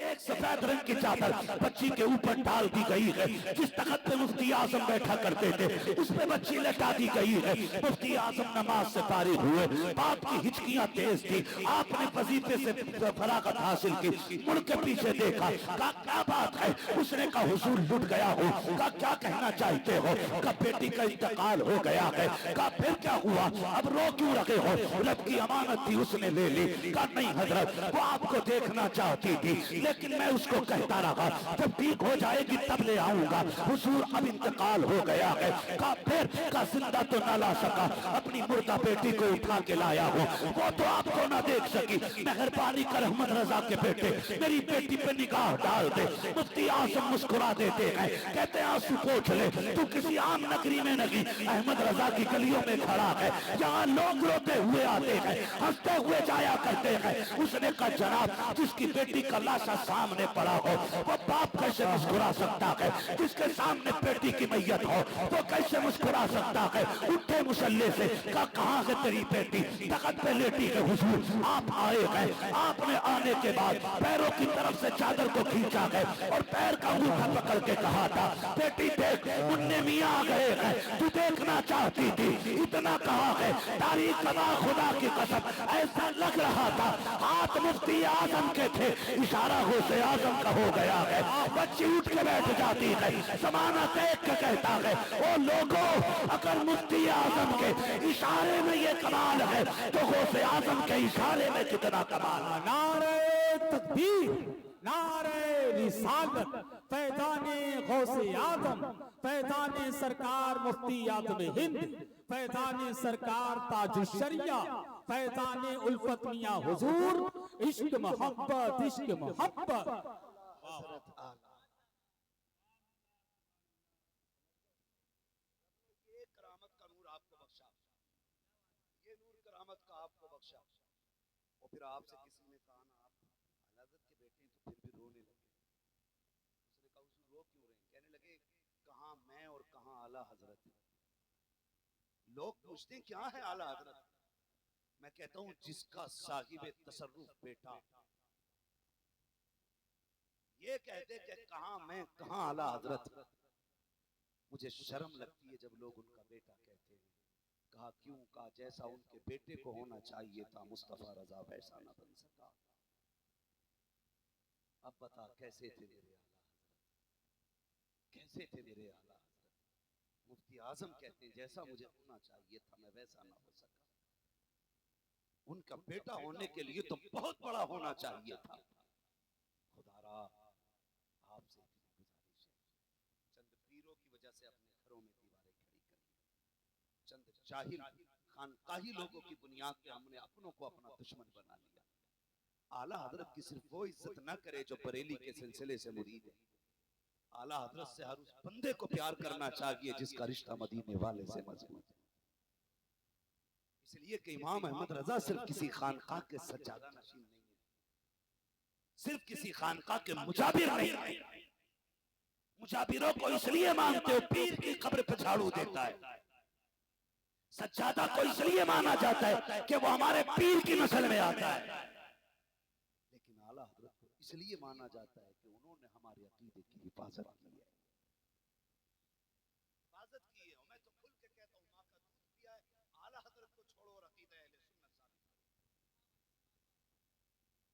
एक सफेद रंग की चादर बच्ची के ऊपर डाल दी गई है। जिस तख्त पे मुफ्ती आजम बैठा करते थे उस पे बच्ची लटा दी गई है। मुफ्ती आजम नमाज से फारिग हुए, बाप की हिचकियां तेज थी, आपने वजीफे से फरागत हासिल की, मुड़ के पीछे देखा, कहा क्या बात है। उसने कहा हुजूर लुट गया हो। कहा क्या कहना चाहते हो। कहा बेटी का इंतकाल हो गया है। कहा फिर क्या हुआ, अब रो क्यों रखे हो, रब की अमानत थी उसने ले ली। कहा नहीं हजरत, वो आपको देखना चाहती थी, लेकिन मैं उसको कहता रहा जब ठीक हो जाएगी तब ले आऊंगा। हुजूर अब इंतकाल हो गया है। का फिर का जिंदा तो ना ला सका, अपनी मुर्दा बेटी को उठा के लाया हो, वो तो आपको ना देख सकी। मेहरबानी कर अहमद रजा के बेटे मेरी बेटी पे निगाह डाल दे। मुफ्ती आजम मुस्कुरा देते हैं, कहते हैं आंसू पोंछ ले, तू किसी आम नगरी में नहीं अहमद रजा की गलियों में खड़ा है, यहाँ लोग रोते हुए आते हैं, हंसते हुए जाया करते हैं। उसने कहा जनाब जिसकी बेटी का लाशा सामने पड़ा हो वो बाप कैसे मुस्कुरा सकता है, जिसके सामने बेटी की मैयत हो वो कैसे मुस्कुरा सकता है। उठे मुसल्ले से, कहाँ है तेरी बेटी, तख्त पे लेटी है। हुजूर आप आए हैं, आपने आने के बाद पैरों की तरफ से चादर को खींचा है और पैर का अंगूठा पकड़ के कहा था बेटी देख मुन्ने मियाँ आ गए हैं, तू देखना चाहती थी, इतना कहा है। तारीख कदा खुदा की कसम ऐसा लग रहा था हाथ मुफ्ती आजम के थे, इशारा गौसे आजम का हो गया है। बच्ची उठ के बैठ जाती है, जमाना देख के कहता है ओ लोगों अगर मुफ्ती आजम के इशारे में ये कमाल है तो गौसे आजम के इशारे में कितना कमाल है। नारे तकबीर, नारे रिसालत, फैजाने गौसे आजम, फैजाने सरकार मुफ्ती आजम हिंद, फैजाने सरकार ताजुश्शरिया, फैजाने उल्फत मियां हुजूर, इश्क मोहब्बत, इश्क मोहब्बत। ये करामत का नूर आपको बख्शा, ये नूर करामत का आपको बख्शा। और फिर आपसे किसी ने कहा ना आप हज़रत के बेटे हैं, तो फिर भी रोने लगे। उसने कहा हुजूर रो क्यों रहे हैं, कहने लगे कहाँ मैं और कहाँ आला हजरत है। लोग पूछते हैं क्या है आला हजरत, मैं कहता हूँ जिसका साहिब तसर्रुफ बेटा ये कहते कि कहाँ मैं कहाँ आला हजरत। मुझे शर्म लगती है जब लोग उनका बेटा कहते हैं। कहा क्यों, कहा जैसा उनके बेटे को होना चाहिए था मुस्तफा रजा वैसा ना बन सका। अब बता कैसे थे मेरे आला हजरत, कैसे थे मेरे आला हजरत। मुफ्ती आजम कहते हैं जैसा मुझे होना चाहिए था मैं वैसा ना हो सका। उनका बेटा होने के लिए तो बहुत बड़ा होना चाहिए था। खुदारा आपसे इतनी गुजारिश है, चंद पीरों की वजह से अपने घरों में दीवारें खड़ी कर ली, चंद जाहिल खानकाही लोगों की बुनियाद पे हमने अपनों को अपना दुश्मन बना लिया। आला हजरत की सिर्फ वो इज्जत न करे जो बरेली के सिलसिले से मुरीद है, आला हजरत से हर उस बंदे को प्यार करना चाहिए जिसका रिश्ता मदीने वाले से मजबूत है। इसलिए कि इमाम अहमद रजा सिर्फ किसी खानकाह के सज्जादा नशीन नहीं है, सिर्फ किसी खानकाह के मुजाबिर नहीं है। मुजाबिरों को इसलिए मानते हो पीर की कब्र पे झाड़ू देता है, सज्जादा को इसलिए माना जाता है कि वो हमारे पीर की नस्ल में आता है, लेकिन आला हजरत को इसलिए माना जाता है कि उन्होंने हमारे अकीदे की हिफाजत की है, हिफाजत की है। मैं तो खुल के कहता हूँ, माँ का दूध पिया है, आला हजरत को छोड़ो और अकीदा अहले सुन्नत साबित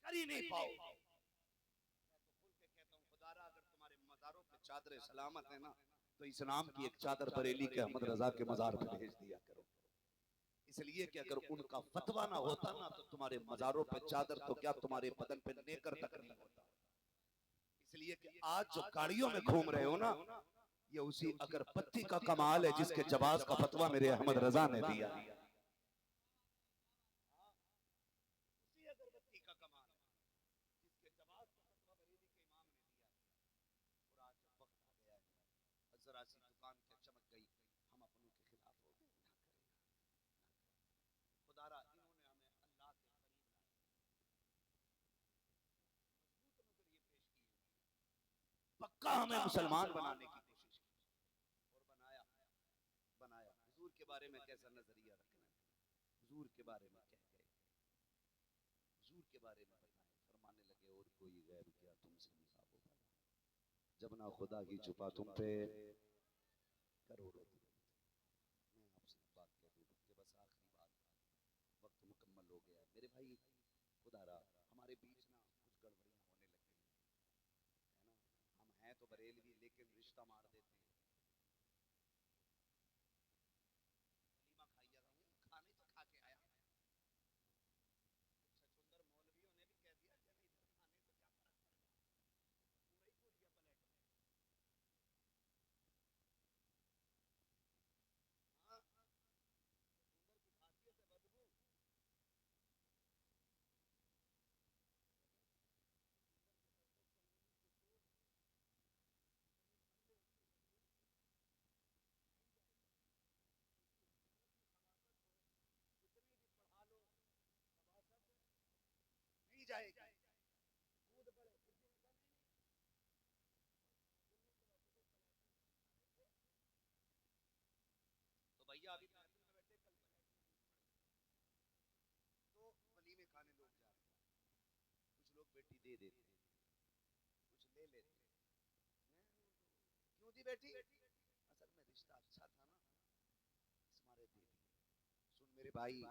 कर ही नहीं पाओ। मैं तो खुल के कहता हूँ, खुदारा अगर तुम्हारे मज़ारों पे चादर सलामत है ना, तो इस नाम की एक चादर बरेली के अहमद रजा के मज़ार पे भेज दिया करो। इसलिए कि अगर उनका फतवा ना होता ना, तो तुम्हारे मज़ारों पे चादर तो क्या तुम्हारे बदन पे नेकर तक नहीं होता। इसलिए कि आज जो गाड़ियों में घूम रहे हो ना, ये उसी अगरबत्ती का कमाल है जिसके जवाब का फतवा मेरे अहमद रजा ने दिया। उसी अगरबत्ती का कमाल है जिसके जवाब का फतवा बरेली के इमाम ने दिया। और आज जब वक्त आ गया है, जरा सी दुकान क्या चमक गई, हम अपनों के खिलाफ हो गए। ना करेगा, खुदारा इन्होंने हमें अल्लाह के करीब लाया, मजबूत नजर ये पेश की है, पक्का हमें मुसलमान बनाने की कोशिश की और बनाया। हुजूर के बारे में कैसा नजरिया रखना है, हुजूर के बारे में कह गए, हुजूर के बारे में बताए, फरमाने लगे और कोई गैर क्या तुमसे निकाब हो पाया, जब ना खुदा की छुपा तुम पे करोड़ों। मैं आपसे बात कह दूं कि बस आखिरी बात, वक्त मुकम्मल हो गया मेरे भाई। खुदारा हमारे बीच ना कुछ गड़बड़ियां होने लग गई है ना, हम हैं तो बरेलवी लेकिन रिश्ता मार देते हैं। वलीमा खाइएगा, खाने तो खा के आया, छछुंदर मौलवियों ने भी कह दिया कि नहीं इधर खाने तो क्या फर्क पड़ता, पूरा ही पूरी प्लेट में। हाँ, छछुंदर की खासियत है बदबू। नहीं जाएगी, कूद पड़े, किसी ने कहा नहीं नहीं। तो भैया अभी महफिल में बैठे, कल तो वलीमे खाने लोग जा रहे हैं, कुछ लोग बेटी दे देते हैं, कुछ ले लेते हैं। क्यों दी बेटी? असल में रिश्ता अच्छा था ना, इस मारे दे दी। सुन मेरे भाई,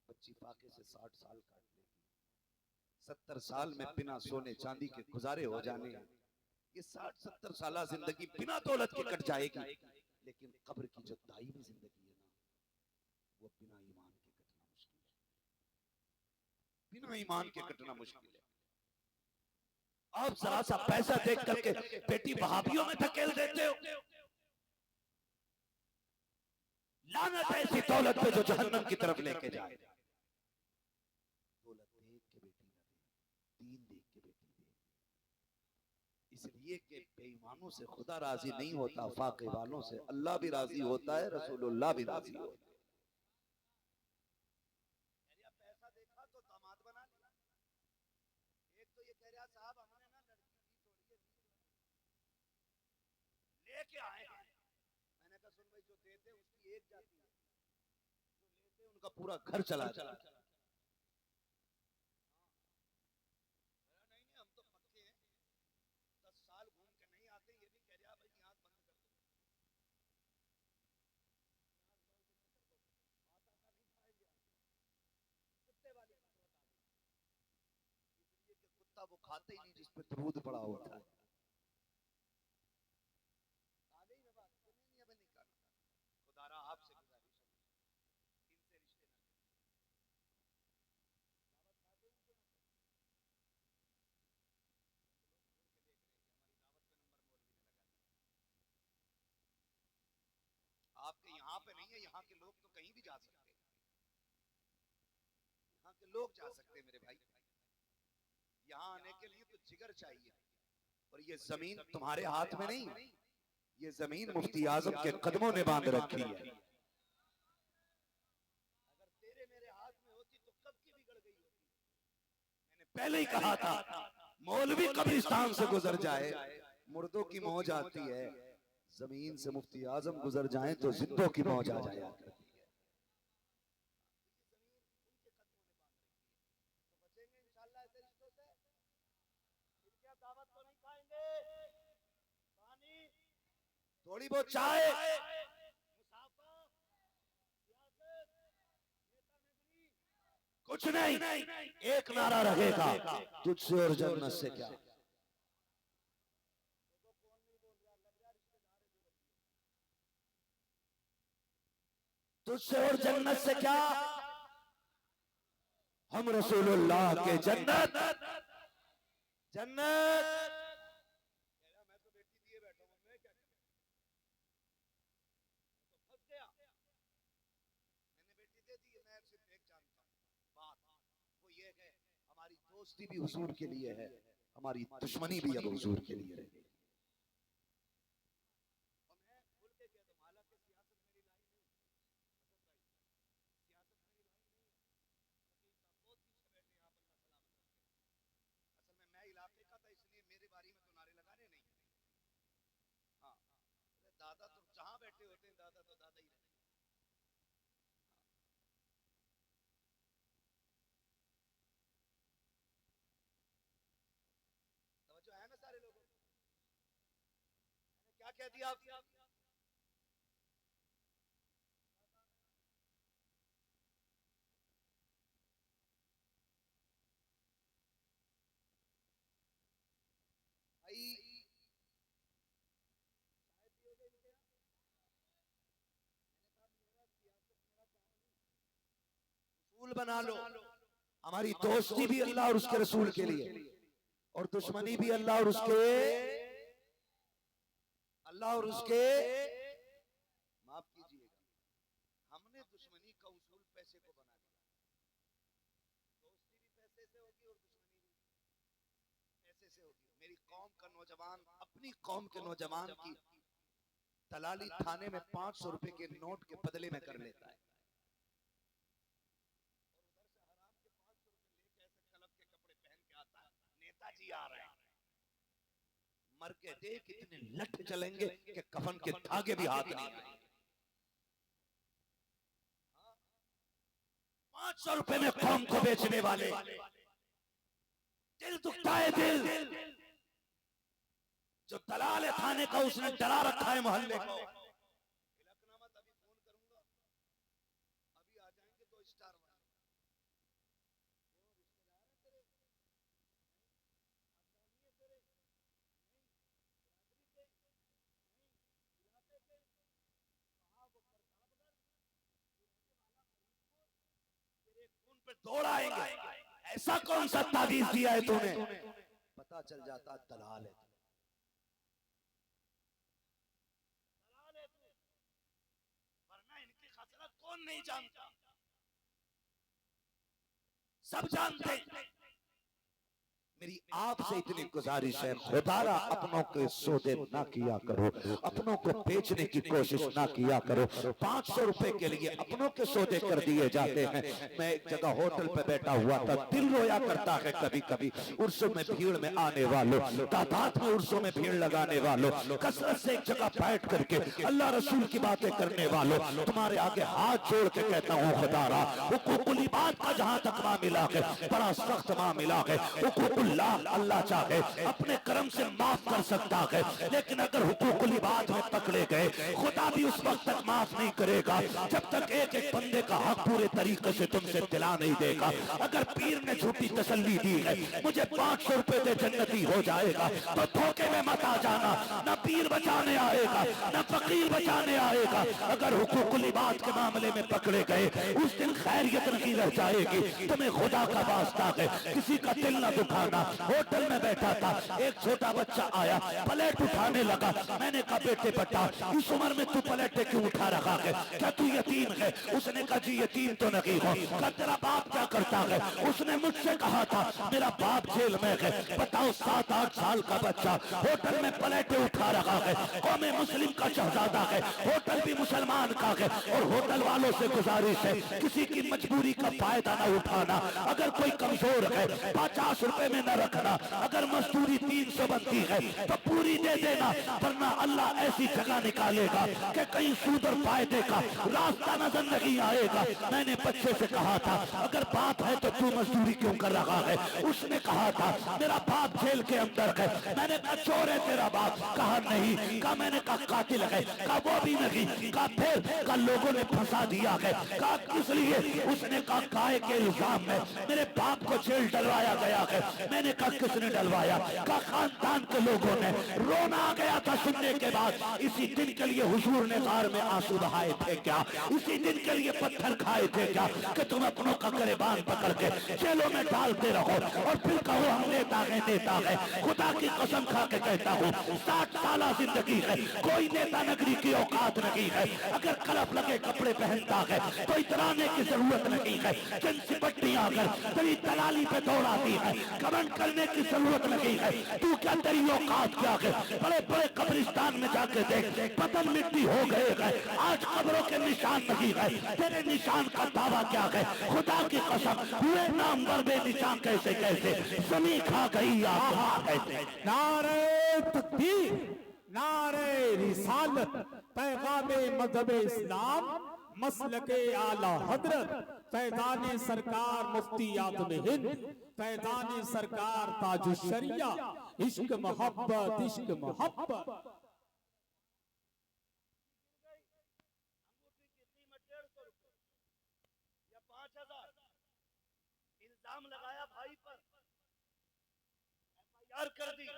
बच्ची फाके से 60 साल काट लेगी, 70 साल में बिना सोने चांदी के गुजारे हो जाने, ये 60-70 साल जिंदगी बिना दौलत के कट जाएगी, लेकिन कब्र की जो दायमी जिंदगी है ना, वो बिना ईमान के कटना मुश्किल है, बिना ईमान के कटना मुश्किल है। आप जरा सा पैसा देख करके बेटी वहाबियों में धकेल देते हो, लानत है ऐसी दौलत पे जो जहन्नम की तरफ लेके जाए। दौलत देख के बेटी न दे, दीन देख के बेटी दे, इसलिए कि बेईमानों से खुदा राजी नहीं होता, फाके वालों से अल्लाह भी राजी होता है, रसूलुल्लाह भी राजी होता है। पैसा देखा तो दामाद बना लिया। एक तो ये कह रहा साहब हमने ना लड़की दी थोड़ी है, लेके आए हैं। मैंने कहा सुन भाई, जो देते उसकी एक जाती है, जो लेते उनका पूरा घर चला चला। नहीं नहीं, हम तो पक्के हैं, 10 साल घूम के नहीं आते, ये भी कह रहा भाई यहाँ बंद कर दो, माता का नहीं खाएंगे, कुत्ते वाली कसरत आ गई, इसलिए कि कुत्ता वो खाते ही नहीं जिस पे दूध पड़ा होता है। आ गई ना बात, तो नहीं अब नहीं करना। खुदारा आपसे गुजारिश है, इनसे रिश्ते ना करें, दावत खाते हैं उनको ना करें। लोग घूर के देख रहे हैं कि हमारी दावत पे नंबर मौलवी ने लगा दिया। आपके यहाँ पे नहीं है, यहाँ के लोग तो कहीं भी जा सकते हैं, यहाँ के लोग जा सकते हैं मेरे भाई। यहाँ आने के लिए तो जिगर चाहिए, और ये जमीन तुम्हारे हाथ में नहीं, ये जमीन मुफ्ती आजम के कदमों ने बांध रखी है। अगर तेरे मेरे हाथ में होती तो कब की बिगड़ गई होती। मैंने पहले ही कहा था, मौलवी कब्रिस्तान से गुजर जाए मुर्दों की मौज आती है, जमीन से मुफ्ती आजम गुजर जाए तो जिंदों की मौज आ जाया करती है। थोड़ी बहुत चाय, कुछ नहीं, एक नारा रहेगा, तुझसे और जन्नत से क्या। तुझसे और जन्नत से क्या, हम रसूलुल्लाह के जन्नत जन्नत। हमारी दोस्ती भी हुजूर के लिए है, हमारी दुश्मनी भी अब हुजूर के लिए है। मैं इलाके का था इसलिए मेरे बारी में तो नारे लगाने नहीं। हाँ, दादा तो जहां बैठे होते हैं दादा तो दादा ही रहते हैं। तवज्जो है ना सारे लोगों, मैंने क्या कह दिया आप? रसूल बना लो, हमारी दोस्ती भी अल्लाह और उसके रसूल के लिए, और दुश्मनी भी अल्लाह और उसके माफ कीजिएगा, हमने दुश्मनी का उसूल पैसे को बना दिया। दोस्ती भी पैसे से होगी और दुश्मनी भी पैसे से होगी। मेरी कौम का नौजवान अपनी कौम के नौजवान की दलाली थाने में 500 रुपए के नोट के बदले में कर लेता है, नेताजी आ रहे हैं, मर के देख इतने लट चलेंगे कि कफन के धागे भी हाथ नहीं आएंगे। 500 रुपए में कौम को बेचने वाले, दिल दुखता है दिल। जो दलाल है थाने का, उसने डरा रखा है मोहल्ले को। इलाकनामा तभी फोन करूंगा, अभी आ जाएंगे 2 स्टार वाले। दौड़ आएंगे, ऐसा कौन सा ताबीज दिया है तूने, पता चल जाता दलाल है, वरना इनकी खसरत कौन नहीं जानता, सब जानते। मेरी आपसे इतनी गुजारिश है, खुदारा अपनों के सौदे ना किया करो, अपनों को बेचने की कोशिश ना किया करो। 500 रुपए के लिए अपनों के सौदे कर दिए जाते हैं। मैं एक जगह होटल पे बैठा हुआ था, दिल रोया करता है कभी कभी। उर्सों में भीड़ में आने वालों, तादाद में उर्सों में भीड़ लगाने वालों, कसरत से एक जगह बैठ करके अल्लाह रसूल की बातें करने वालों, तुम्हारे आगे हाथ जोड़ के कहता हूँ खुदारा, हुकूकुल इबाद का जहां तक मामला है बड़ा सख्त मामला है। अल्लाह चाहे अपने करम से माफ कर सकता है, लेकिन अगर हुकूकुल इबाद में पकड़े गए, खुदा भी उस वक्त तक माफ नहीं करेगा जब तक एक एक बंदे का हक पूरे तरीके से तुमसे दिला नहीं देगा। अगर पीर ने झूठी तसल्ली दी है, मुझे 500 रुपए दे जन्नती हो जाएगा, तो धोखे में मत आ जाना। न पीर बचाने आएगा, न फकीर बचाने आएगा। अगर हुकूकुल इबाद के मामले में पकड़े गए, उस दिन खैरियत नहीं रह जाएगी। तुम्हें खुदा का वास्ता है, किसी का दिल न दुखाना, खाना, होटल में बैठा था, एक छोटा बच्चा आया, प्लेट उठाने लगा। मैंने कहा बेटे बेटा, इस उम्र में तू प्लेट क्यों उठा रखा है, क्या तू यतीम है? उसने कहा जी यतीम तो नहीं हो। क्या तेरा बाप क्या करता है? उसने मुझसे कहा था मेरा बाप जेल में है। बताओ 7-8 साल का बच्चा होटल में प्लेटें उठा रखा है, कौमे मुस्लिम का शहजादा है, होटल भी मुसलमान का है, और होटल वालों से गुजारिश है किसी की मजबूरी का फायदा न उठाना। अगर कोई कमजोर है 50 रुपए में न रखना, अगर मजदूरी 300 बनती है तो पूरी दे देना, वरना अल्लाह ऐसी जगह निकालेगा कि कहीं सूद और फायदे का रास्ता नजर नहीं आएगा। मैंने बच्चे से कहा था अगर बाप है तो तू मजदूरी क्यों कर रहा है? उसने कहा था मेरा बाप जेल के अंदर है। मैंने कहा चोर है तेरा बाप? कहा नहीं। कहा मैंने कहा कातिल है? कहा वो भी नहीं। कहा फिर? कहा लोगों ने फंसा दिया है। कहा किस लिए? उसने कहा गाय के इल्जाम में मेरे बाप को जेल डलवाया गया है। मैंने कहा किसने डलवाया? कहा खानदान के लोगों ने। रोना आ गया था सुनने के बाद। इसी दिन के लिए हुजूर ने गार में आंसू बहाए थे क्या? इसी दिन के लिए पत्थर खाए थे क्या कि तुम अपनों का गिरबान पकड़ के जेलों में डालते रहो और फिर कहो हम नेता है नेता है? खुदा की कसम खा के कहता हूँ 60 साल जिंदगी है, कोई नेता नगरी की औकात नहीं है। अगर कलफ लगे कपड़े पहनता है तो इतराने की जरूरत नहीं है। जिनसी पट्टियां अगर तेरी दलाली पे दौड़ाती है, कमेंट करने की जरूरत नहीं है। तू क्या, तेरी औकात क्या है? बड़े बड़े कब्रिस्तान में जाके देख, पतन मिट्टी हो गए हैं, आज कब्रों के निशान नहीं है। तेरे निशान का दावा क्या है? खुदा की कसम हुए नामवर बेनिशान कैसे कैसे जमी खा गई आप कैसे। नारे तकबीर, नारे रिसालत, पैगामे मजहब इस्लाम, मसलके आला हजरत, फैजाने सरकार मुफ्ती आज़म हिंद, फैजाने सरकार ताजुश शरिया, इश्क मोहब्बत इश्क मोहब्बत। इल्जाम लगाया भाई पर, एफआईआर कर दी,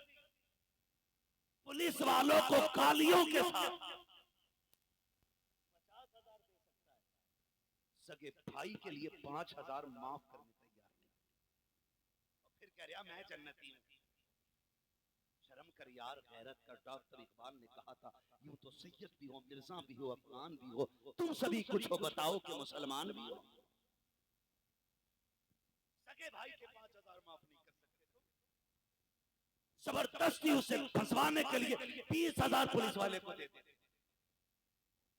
पुलिस वालों को कालियों के साथ 50,000 दे सकता है, सगे भाई के लिए 5,000 माफ करने तैयार नहीं। और फिर कह रहा मैं जन्नती हूं। शर्म कर यार, गैरत कर। डॉक्टर इकबाल ने कहा था यूं तो सैयद भी हो, मिर्जा भी हो, अफगान भी हो, तुम सभी कुछ हो, बताओ कि मुसलमान भी हो। सगे भाई के 5,000 माफ नहीं कर सकते तुम। जबरदस्ती उसे फंसवाने के लिए 20,000 पुलिस वाले को देते थे,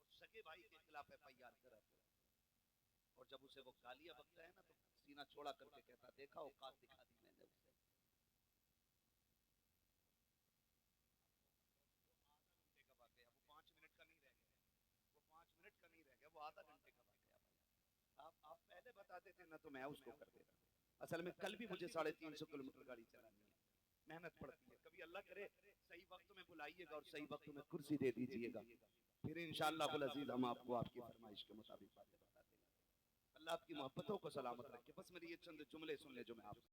और सगे भाई के खिलाफ एफआईआर करा। और जब उसे वो गालियां बकता है ना तो सीना छोड़ा करके कहता देखा औकात दिखा दी मैंने उसे। वो 5 मिनट का नहीं रह गया, वो 5 मिनट का नहीं रह गया, वो आधा घंटे का भाग गया। आप पहले बताते थे ना तो मैं उसको कर देता। असल में कल भी मुझे 350 किलोमीटर गाड़ी चलानी है, मेहनत पड़ती है। कभी अल्लाह करे सही वक्त में बुलाइएगा और सही वक्त में कुर्सी दे दीजिएगा, फिर इंशाअल्लाह अज़ीज़ हम आपको आपकी फरमाइश के मुताबिक बातें बता देंगे। अल्लाह आपकी मोहब्बतों को सलामत रखे। बस मेरी ये चंद जुमले सुन ले जो मैं आपसे